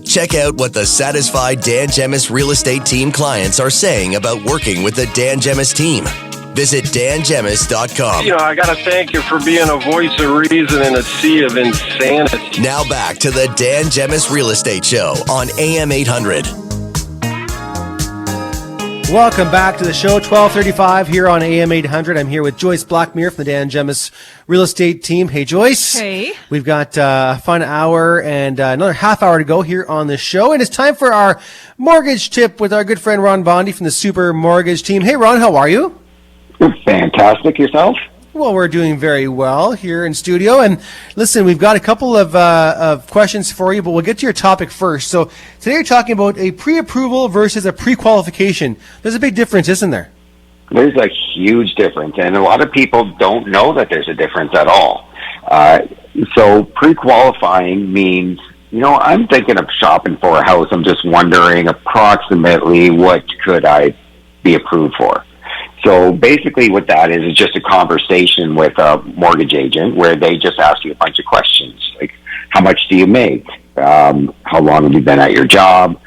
Check out what the satisfied Dan Gemis real estate team clients are saying about working with the Dan Gemis team. Visit dangemis.com. I got to thank you for being a voice of reason in a sea of insanity. Now back to the Dan Gemis Real Estate Show on AM 800. Welcome back to the show, 1235 here on AM 800. I'm here with Joyce Blackmere from the Dan Gemis Real Estate Team. Hey, Joyce. Hey. We've got a fun hour and another half hour to go here on the show. And it's time for our mortgage tip with our good friend Ron Bondy from the Super Mortgage Team. Hey, Ron, how are you? Fantastic. Yourself? Well, we're doing very well here in studio. And listen, we've got a couple of questions for you, but we'll get to your topic first. So today you're talking about a pre-approval versus a pre-qualification. There's a big difference, isn't there? There's a huge difference, and a lot of people don't know that there's a difference at all. So pre-qualifying means, I'm thinking of shopping for a house. I'm just wondering approximately what could I be approved for. So basically what that is just a conversation with a mortgage agent where they just ask you a bunch of questions, like how much do you make? How long have you been at your job?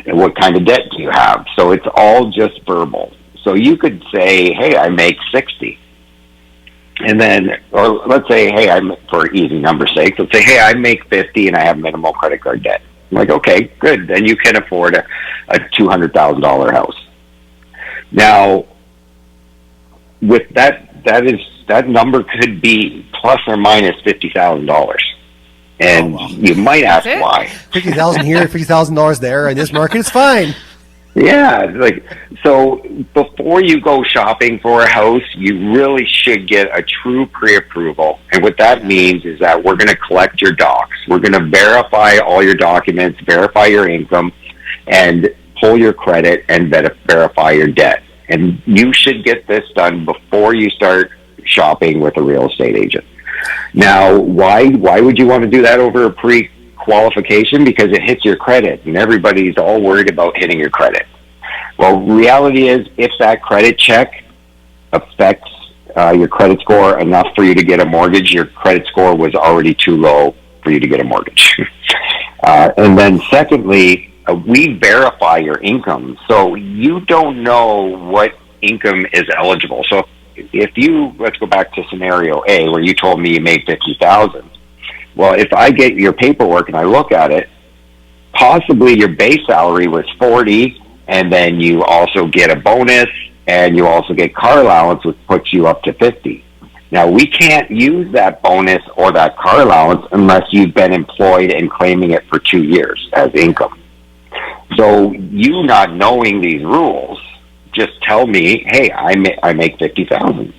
What kind of debt do you have? So it's all just verbal. So you could say, hey, I make 60. And then, or let's say, hey, for easy number's sake, let's say, hey, I make 50 and I have minimal credit card debt. I'm like, okay, good. Then you can afford a $200,000 house. Now, with that number could be plus or minus $50,000, and you might ask why. $50,000 here, $50,000 there, and this market is fine. Yeah, so before you go shopping for a house, you really should get a true pre-approval, and what that means is that we're going to collect your docs, we're going to verify all your documents, verify your income, and pull your credit and verify your debt. And you should get this done before you start shopping with a real estate agent. Now, why would you want to do that over a pre-qualification? Because it hits your credit, and everybody's all worried about hitting your credit. Well, reality is, if that credit check affects your credit score enough for you to get a mortgage, your credit score was already too low for you to get a mortgage. And then secondly, we verify your income, so you don't know what income is eligible. So if you, let's go back to scenario A, where you told me you made $50,000. Well, if I get your paperwork and I look at it, possibly your base salary was 40, and then you also get a bonus, and you also get car allowance, which puts you up to 50. Now, we can't use that bonus or that car allowance unless you've been employed and claiming it for 2 years as income. So you not knowing these rules, just tell me, hey, I make $50,000.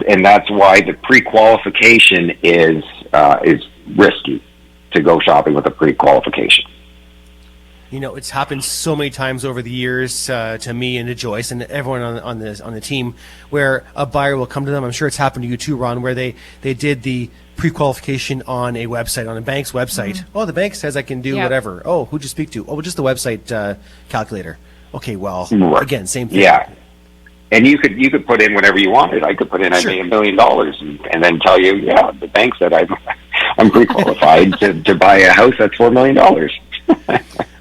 And that's why the pre-qualification is risky to go shopping with a pre-qualification. It's happened so many times over the years to me and to Joyce and everyone on the team, where a buyer will come to them. I'm sure it's happened to you too, Ron, where they did the pre-qualification on a website, on a bank's website. Mm-hmm. Oh, the bank says I can do whatever. Oh, who'd you speak to? Oh, just the website calculator. Okay, well, again, same thing. Yeah. And you could put in whatever you wanted. I could put in, I made $1 million and then tell you, the bank said I'm pre-qualified to buy a house that's $4 million.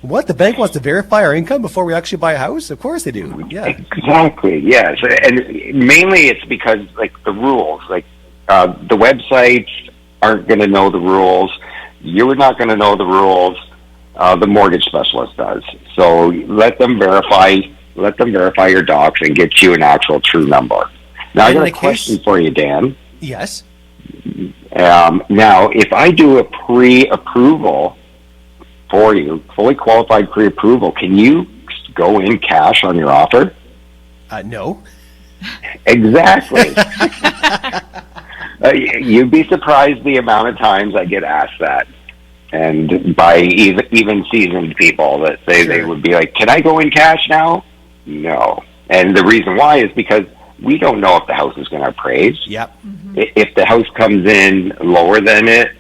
What? The bank wants to verify our income before we actually buy a house? Of course they do. Yeah. Exactly. Yes. And mainly it's because the rules, the websites aren't going to know the rules. You're not going to know the rules. The mortgage specialist does. So let them verify your docs and get you an actual true number. Now, I got a question for you, Dan. Yes. Now, if I do a pre-approval for you, fully qualified pre-approval, can you go in cash on your offer? No. Exactly. You'd be surprised the amount of times I get asked that. And by even seasoned people, that they would be like, can I go in cash now? No. And the reason why is because we don't know if the house is going to appraise. Yep. Mm-hmm. If the house comes in lower than it,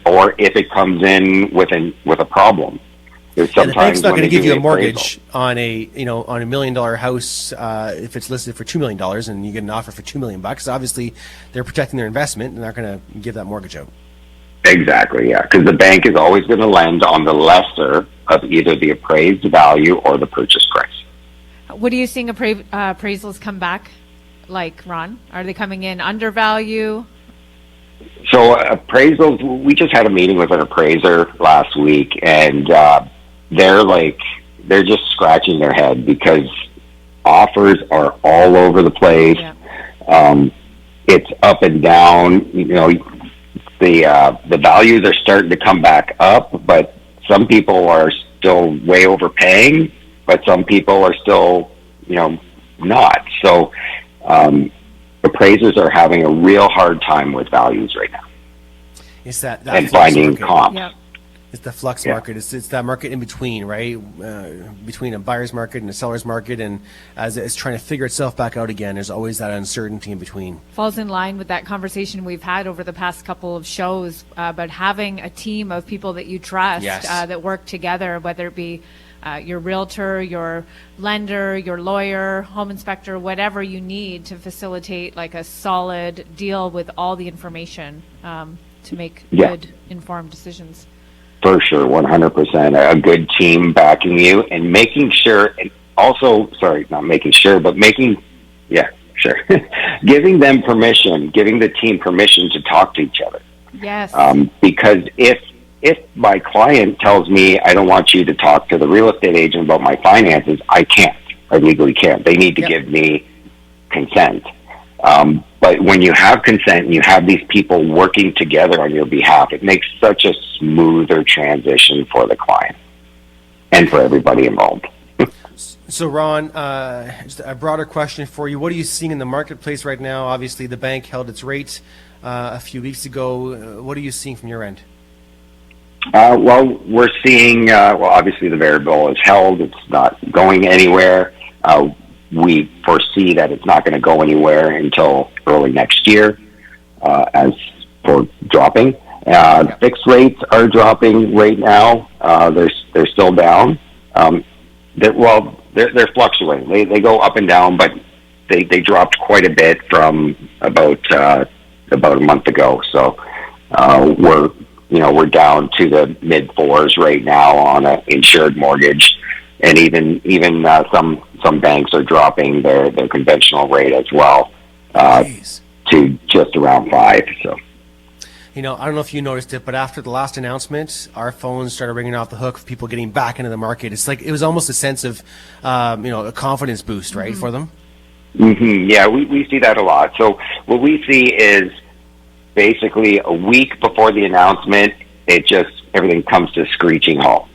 or if it comes in with a problem. The bank's not going to give you a mortgage on a $1 million house if it's listed for $2 million and you get an offer for $2 million. Obviously, they're protecting their investment and they're not going to give that mortgage out. Exactly, yeah. Because the bank is always going to lend on the lesser of either the appraised value or the purchase price. What are you seeing appraisals come back like, Ron? Are they coming in under value? So appraisals, we just had a meeting with an appraiser last week, and they're just scratching their head because offers are all over the place. Yeah. It's up and down. You know, the values are starting to come back up, but some people are still way overpaying, but some people are still, not. So appraisers are having a real hard time with values right now. It's that and finding market. comps. Yep. It's the flux market. It's that market in between, right? Between a buyer's market and a seller's market, and as it's trying to figure itself back out again, there's always that uncertainty in between. Falls in line with that conversation we've had over the past couple of shows about having a team of people that you trust that work together, whether it be your realtor, your lender, your lawyer, home inspector, whatever you need to facilitate like a solid deal with all the information to make good, informed decisions. For sure, 100%. A good team backing you and making sure, and also, not making sure, but giving them permission, giving the team permission to talk to each other. Yes. Because if my client tells me I don't want you to talk to the real estate agent about my finances, I can't. I legally can't. They need to give me consent. But when you have consent and you have these people working together on your behalf, it makes such a smoother transition for the client and for everybody involved. So, Ron, just a broader question for you. What are you seeing in the marketplace right now? Obviously, the bank held its rate a few weeks ago. What are you seeing from your end? Well, we're seeing, obviously the variable is held. It's not going anywhere. We foresee that it's not going to go anywhere until early next year as for dropping. Fixed rates are dropping right now. They're still down. They're fluctuating. They go up and down, but they dropped quite a bit from about a month ago. So we're down to the mid fours right now on an insured mortgage, and even some banks are dropping their conventional rate as well to just around 5. So. I don't know if you noticed it, but after the last announcement, our phones started ringing off the hook for people getting back into the market. It's like it was almost a sense of, a confidence boost, right, for them? Mm-hmm. Yeah, we see that a lot. So what we see is basically a week before the announcement, everything comes to a screeching halt.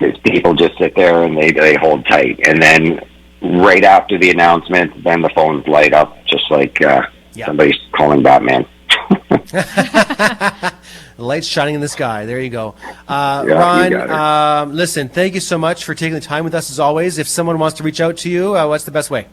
Because people just sit there and they hold tight. And then right after the announcement, then the phones light up just like somebody's calling Batman. Lights shining in the sky. There you go. Ron, listen, thank you so much for taking the time with us as always. If someone wants to reach out to you, what's the best way?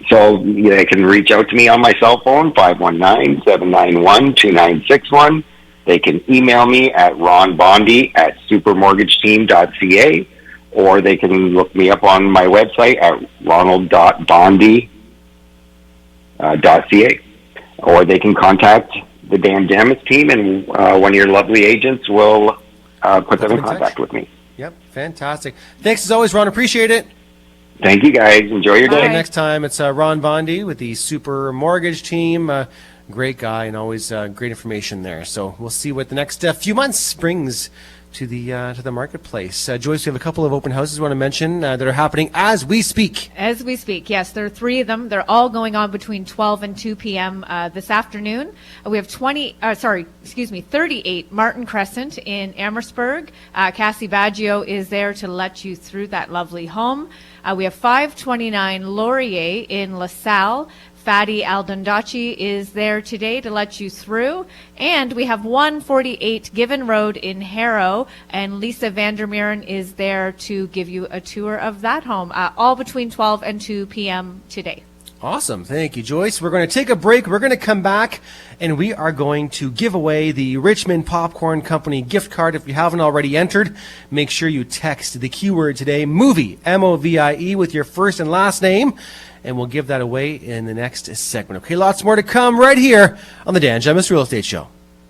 So they can reach out to me on my cell phone, 519-791-2961. They can email me at ronbondy@supermortgageteam.ca, or they can look me up on my website at ronald.bondy.ca, or they can contact the Dan Jamis team, and one of your lovely agents will put them in contact with me. Yep, fantastic. Thanks as always, Ron. Appreciate it. Thank you, guys. Enjoy your day. Next time, it's Ron Bondy with the Super Mortgage Team. Great guy and always great information there. So we'll see what the next few months brings to the marketplace. Joyce, we have a couple of open houses we want to mention that are happening as we speak. As we speak, yes. There are 3 of them. They're all going on between 12 and 2 p.m. This afternoon. We have 38 Martin Crescent in Amherstburg. Cassie Baggio is there to let you through that lovely home. We have 529 Laurier in LaSalle. Fadi Aldondaci is there today to let you through. And we have 148 Given Road in Harrow, and Lisa Vandermeeren is there to give you a tour of that home, all between 12 and 2 p.m. today. Awesome. Thank you, Joyce. We're going to take a break. We're going to come back, and we are going to give away the Richmond Popcorn Company gift card. If you haven't already entered, make sure you text the keyword today, MOVIE, M-O-V-I-E, with your first and last name, and we'll give that away in the next segment. Okay, lots more to come right here on the Dan Jamis Real Estate Show.